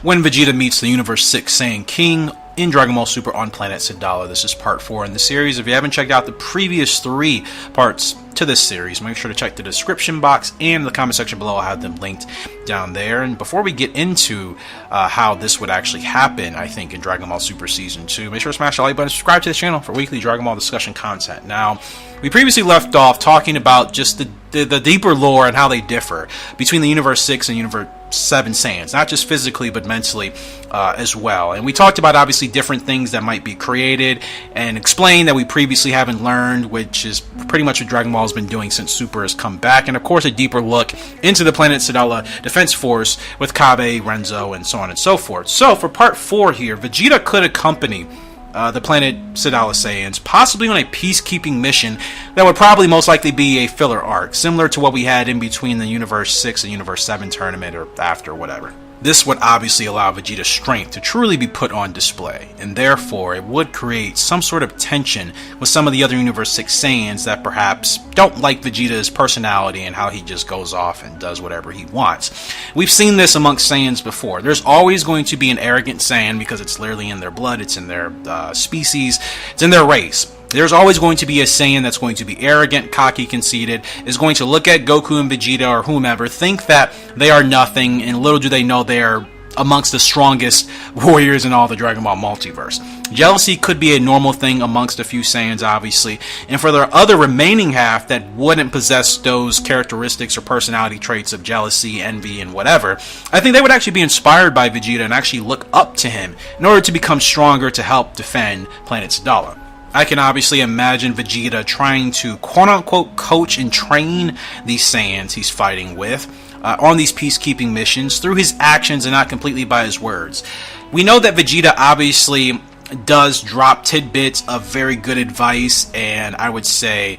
when Vegeta meets the Universe 6 Saiyan King in Dragon Ball Super on planet Sadala. This is part 4 in the series. If you haven't checked out the previous 3 parts to this series, make sure to check the description box and the comment section below. I'll have them linked down there. And before we get into how this would actually happen, I think, in Dragon Ball Super Season 2, make sure to smash the like button, subscribe to the channel for weekly Dragon Ball discussion content. Now, we previously left off talking about just the deeper lore and how they differ between the Universe 6 and Universe 7 Saiyans, not just physically but mentally as well. And we talked about obviously different things that might be created and explained that we previously haven't learned, which is pretty much what Dragon Ball has been doing since Super has come back. And of course a deeper look into the planet Sadala Defense Force with Kabe, Renzo, and so on and so forth. So for part 4 here, Vegeta could accompany the planet Sadala Saiyans, possibly on a peacekeeping mission that would probably most likely be a filler arc, similar to what we had in between the Universe 6 and Universe 7 tournament, or after, whatever. This would obviously allow Vegeta's strength to truly be put on display, and therefore it would create some sort of tension with some of the other Universe 6 Saiyans that perhaps don't like Vegeta's personality and how he just goes off and does whatever he wants. We've seen this amongst Saiyans before. There's always going to be an arrogant Saiyan because it's literally in their blood, it's in their species, it's in their race. There's always going to be a Saiyan that's going to be arrogant, cocky, conceited, is going to look at Goku and Vegeta or whomever, think that they are nothing, and little do they know they are amongst the strongest warriors in all the Dragon Ball multiverse. Jealousy could be a normal thing amongst a few Saiyans, obviously, and for the other remaining half that wouldn't possess those characteristics or personality traits of jealousy, envy, and whatever, I think they would actually be inspired by Vegeta and actually look up to him in order to become stronger to help defend planet Sadala. I can obviously imagine Vegeta trying to quote-unquote coach and train these Saiyans he's fighting with on these peacekeeping missions through his actions and not completely by his words. We know that Vegeta obviously does drop tidbits of very good advice and I would say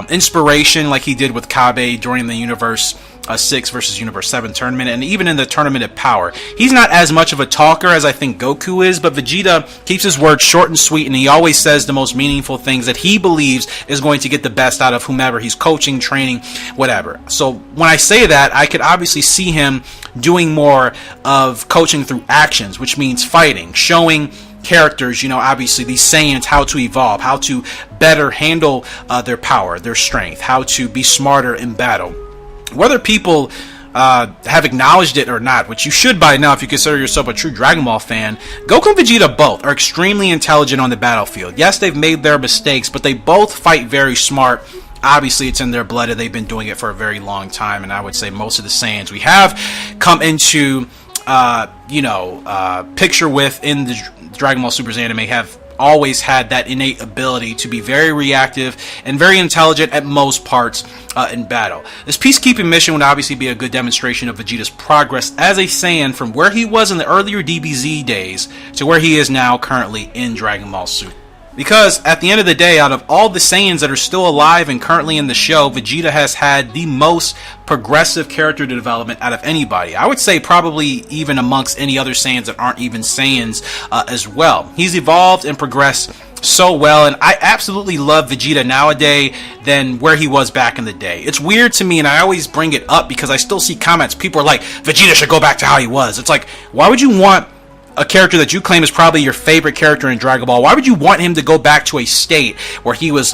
inspiration, like he did with Kabe during the Universe 6 versus Universe 7 tournament, and even in the Tournament of Power. He's not as much of a talker as I think Goku is, but Vegeta keeps his words short and sweet, and he always says the most meaningful things that he believes is going to get the best out of whomever he's coaching, training, whatever. So when I say that, I could obviously see him doing more of coaching through actions, which means fighting, showing characters, you know, obviously these Saiyans, how to evolve, how to better handle their power, their strength, how to be smarter in battle. Whether people have acknowledged it or not, which you should by now if you consider yourself a true Dragon Ball fan, Goku and Vegeta both are extremely intelligent on the battlefield. Yes, they've made their mistakes, but they both fight very smart. Obviously, it's in their blood, and they've been doing it for a very long time, and I would say most of the Saiyans we have come into, picture with in the Dragon Ball Super's anime have always had that innate ability to be very reactive and very intelligent at most parts in battle. This peacekeeping mission would obviously be a good demonstration of Vegeta's progress as a Saiyan from where he was in the earlier DBZ days to where he is now currently in Dragon Ball Super. Because at the end of the day, out of all the Saiyans that are still alive and currently in the show, Vegeta has had the most progressive character development out of anybody. I would say probably even amongst any other Saiyans that aren't even Saiyans as well. He's evolved and progressed so well, and I absolutely love Vegeta nowadays than where he was back in the day. It's weird to me, and I always bring it up because I still see comments. People are like, Vegeta should go back to how he was. It's like, why would you want a character that you claim is probably your favorite character in Dragon Ball, why would you want him to go back to a state where he was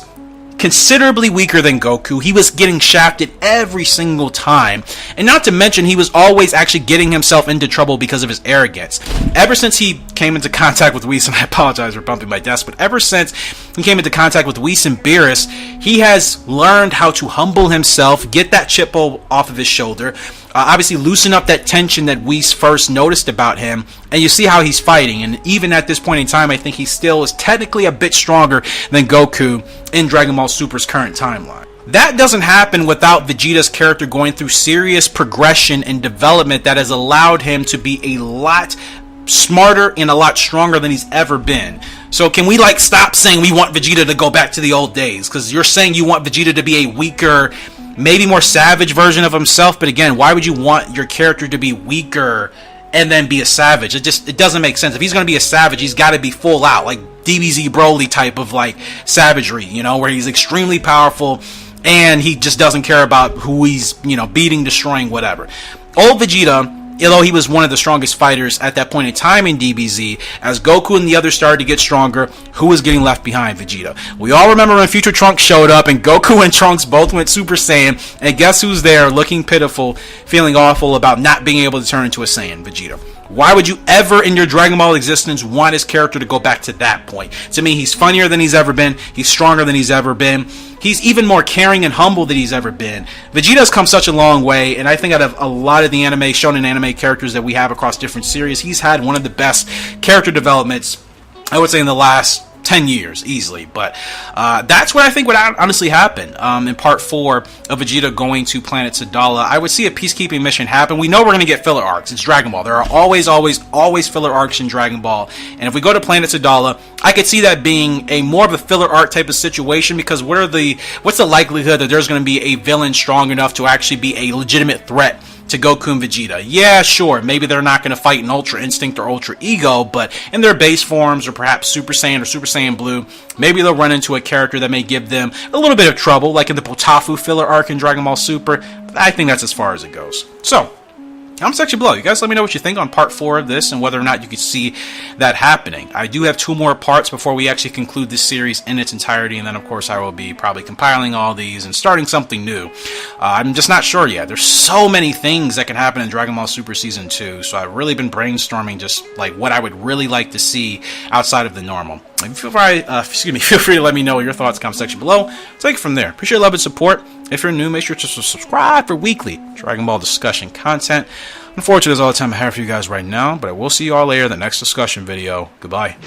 considerably weaker than Goku? He was getting shafted every single time, and not to mention he was always actually getting himself into trouble because of his arrogance. Ever since he came into contact with Whis, and I apologize for bumping my desk, but ever since he came into contact with Whis and Beerus, he has learned how to humble himself, get that chip off of his shoulder, obviously loosen up that tension that Whis first noticed about him, and you see how he's fighting. And even at this point in time, I think he still is technically a bit stronger than Goku in Dragon Ball Super's current timeline. That doesn't happen without Vegeta's character going through serious progression and development that has allowed him to be a lot smarter and a lot stronger than he's ever been. So can we stop saying we want Vegeta to go back to the old days? Because you're saying you want Vegeta to be a weaker, maybe more savage version of himself, but again, why would you want your character to be weaker and then be a savage? It doesn't make sense. If he's going to be a savage, he's got to be full out, like DBZ Broly type of savagery, where he's extremely powerful and he just doesn't care about who he's, beating, destroying, whatever. Old Vegeta although he was one of the strongest fighters at that point in time in DBZ, as Goku and the others started to get stronger, who was getting left behind? Vegeta. We all remember when Future Trunks showed up and Goku and Trunks both went Super Saiyan, and guess who's there looking pitiful, feeling awful about not being able to turn into a Saiyan? Vegeta. Why would you ever in your Dragon Ball existence want his character to go back to that point? To me, he's funnier than he's ever been. He's stronger than he's ever been. He's even more caring and humble than he's ever been. Vegeta's come such a long way, and I think out of a lot of the shonen anime characters that we have across different series, he's had one of the best character developments, I would say, in the last 10 years, easily. But that's what I think would honestly happen in part 4 of Vegeta going to planet Sadala. I would see a peacekeeping mission happen. We know we're going to get filler arcs. It's Dragon Ball. There are always filler arcs in Dragon Ball. And if we go to planet Sadala, I could see that being a more of a filler arc type of situation, because what's the likelihood that there's going to be a villain strong enough to actually be a legitimate threat to Goku and Vegeta? Yeah, sure, maybe they're not going to fight in Ultra Instinct or Ultra Ego, but in their base forms, or perhaps Super Saiyan or Super Saiyan Blue, maybe they'll run into a character that may give them a little bit of trouble, like in the Potafu filler arc in Dragon Ball Super. But I think that's as far as it goes. So, comment section below. You guys let me know what you think on part 4 of this and whether or not you could see that happening. I do have 2 more parts before we actually conclude this series in its entirety, and then of course I will be probably compiling all these and starting something new. I'm just not sure yet. There's so many things that can happen in Dragon Ball Super Season 2, so I've really been brainstorming just like what I would really like to see outside of the normal. Feel free to let me know your thoughts in the comment section below. Take it from there. Appreciate your love and support. If you're new, make sure to subscribe for weekly Dragon Ball discussion content. Unfortunately, that's all the time I have for you guys right now, but I will see you all later in the next discussion video. Goodbye.